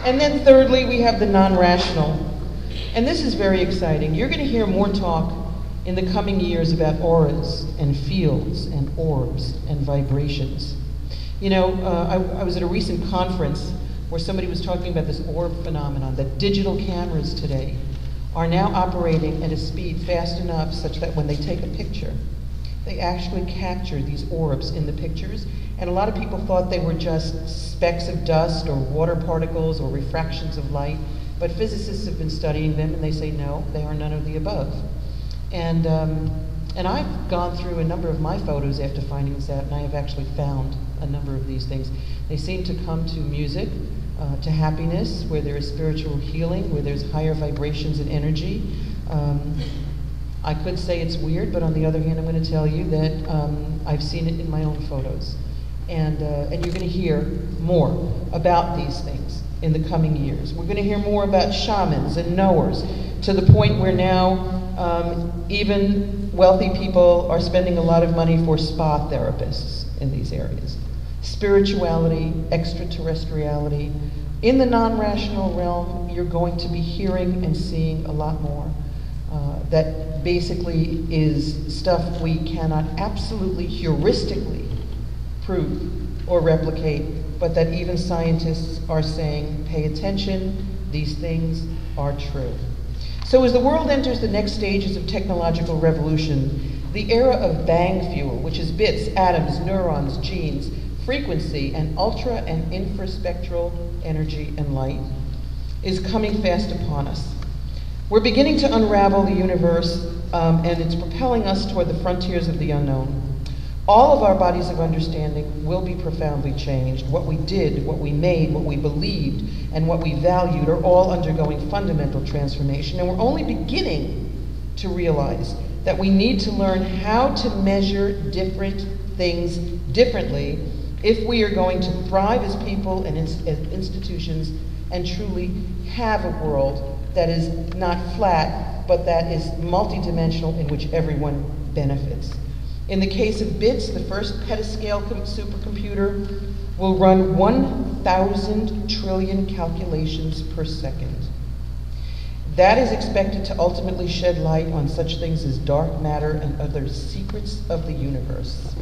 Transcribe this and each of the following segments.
And then thirdly, we have the non-rational. And this is very exciting. You're going to hear more talk in the coming years about auras and fields and orbs and vibrations. You know, I was at a recent conference where somebody was talking about this orb phenomenon, that digital cameras today are now operating at a speed fast enough such that when they take a picture, they actually capture these orbs in the pictures. And a lot of people thought they were just specks of dust or water particles or refractions of light. But physicists have been studying them and they say, no, they are none of the above. And I've gone through a number of my photos after finding this out, and I have actually found a number of these things. They seem to come to music, to happiness, where there is spiritual healing, where there's higher vibrations and energy. I could say it's weird, but on the other hand, I'm going to tell you that I've seen it in my own photos. And you're going to hear more about these things in the coming years. We're going to hear more about shamans and knowers, to the point where now even wealthy people are spending a lot of money for spa therapists in these areas. Spirituality, extraterrestriality. In the non-rational realm, you're going to be hearing and seeing a lot more. That basically is stuff we cannot absolutely heuristically prove or replicate, but that even scientists are saying, pay attention, these things are true. So as the world enters the next stages of technological revolution, the era of bang fuel, which is bits, atoms, neurons, genes, frequency, and ultra and infraspectral energy and light, is coming fast upon us. We're beginning to unravel the universe, and it's propelling us toward the frontiers of the unknown. All of our bodies of understanding will be profoundly changed. What we did, what we made, what we believed, and what we valued are all undergoing fundamental transformation. And we're only beginning to realize that we need to learn how to measure different things differently if we are going to thrive as people and as institutions and truly have a world that is not flat, but that is multidimensional, in which everyone benefits. In the case of bits, the first petascale supercomputer will run 1,000 trillion calculations per second. That is expected to ultimately shed light on such things as dark matter and other secrets of the universe.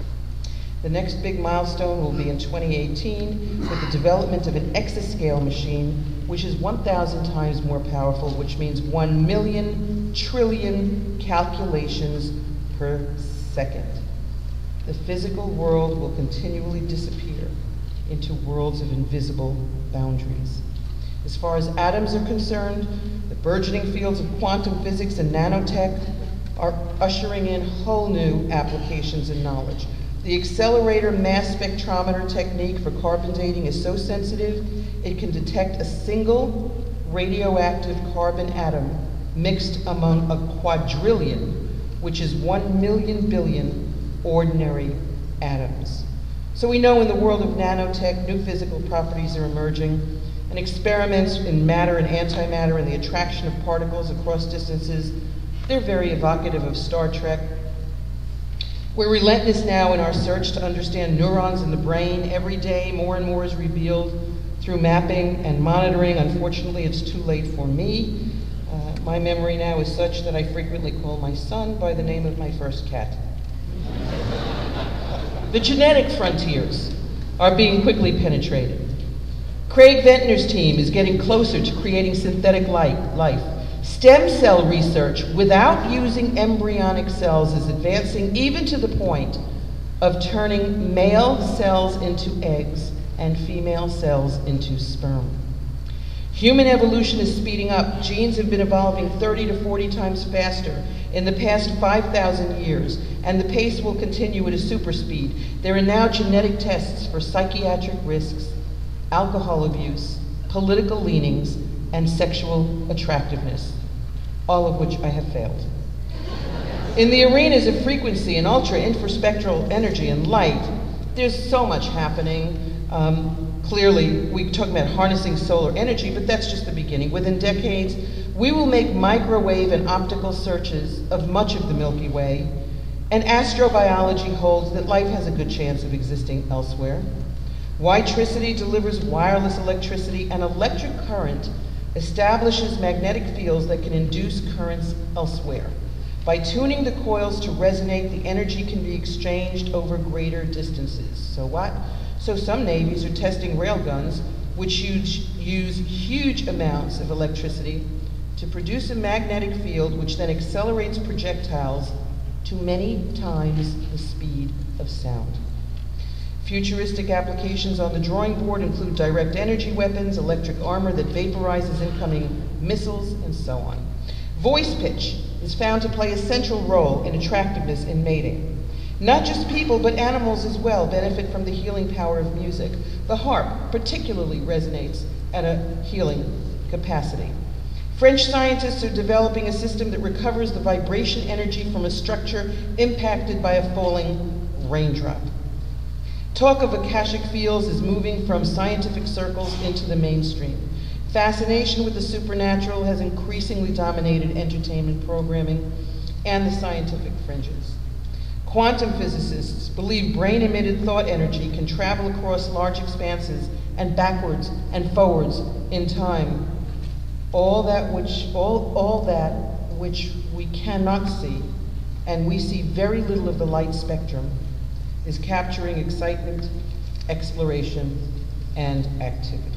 The next big milestone will be in 2018 with the development of an exascale machine, which is 1,000 times more powerful, which means 1,000,000 trillion calculations per second. The physical world will continually disappear into worlds of invisible boundaries. As far as atoms are concerned, the burgeoning fields of quantum physics and nanotech are ushering in whole new applications and knowledge. The accelerator mass spectrometer technique for carbon dating is so sensitive, it can detect a single radioactive carbon atom mixed among a quadrillion, which is 1,000,000 billion ordinary atoms. So we know in the world of nanotech, new physical properties are emerging, and experiments in matter and antimatter and the attraction of particles across distances, they're very evocative of Star Trek. We're relentless now in our search to understand neurons in the brain. Every day, more and more is revealed through mapping and monitoring. Unfortunately, it's too late for me. My memory now is such that I frequently call my son by the name of my first cat. The genetic frontiers are being quickly penetrated. Craig Ventnor's team is getting closer to creating synthetic life. Stem cell research without using embryonic cells is advancing even to the point of turning male cells into eggs and female cells into sperm. Human evolution is speeding up. Genes have been evolving 30 to 40 times faster in the past 5,000 years, and the pace will continue at a super speed. There are now genetic tests for psychiatric risks, alcohol abuse, political leanings, and sexual attractiveness, all of which I have failed. In the arenas of frequency and ultra infraspectral energy and light, there's so much happening. Clearly, we talk about harnessing solar energy, but that's just the beginning. Within decades, we will make microwave and optical searches of much of the Milky Way, and astrobiology holds that life has a good chance of existing elsewhere. Witricity delivers wireless electricity, and electric current establishes magnetic fields that can induce currents elsewhere. By tuning the coils to resonate, the energy can be exchanged over greater distances. So what? So some navies are testing railguns which use huge amounts of electricity to produce a magnetic field which then accelerates projectiles to many times the speed of sound. Futuristic applications on the drawing board include direct energy weapons, electric armor that vaporizes incoming missiles, and so on. Voice pitch is found to play a central role in attractiveness in mating. Not just people, but animals as well benefit from the healing power of music. The harp particularly resonates at a healing capacity. French scientists are developing a system that recovers the vibration energy from a structure impacted by a falling raindrop. Talk of Akashic fields is moving from scientific circles into the mainstream. Fascination with the supernatural has increasingly dominated entertainment programming and the scientific fringes. Quantum physicists believe brain-emitted thought energy can travel across large expanses and backwards and forwards in time. All that which we cannot see, and we see very little of the light spectrum, is capturing excitement, exploration, and activity.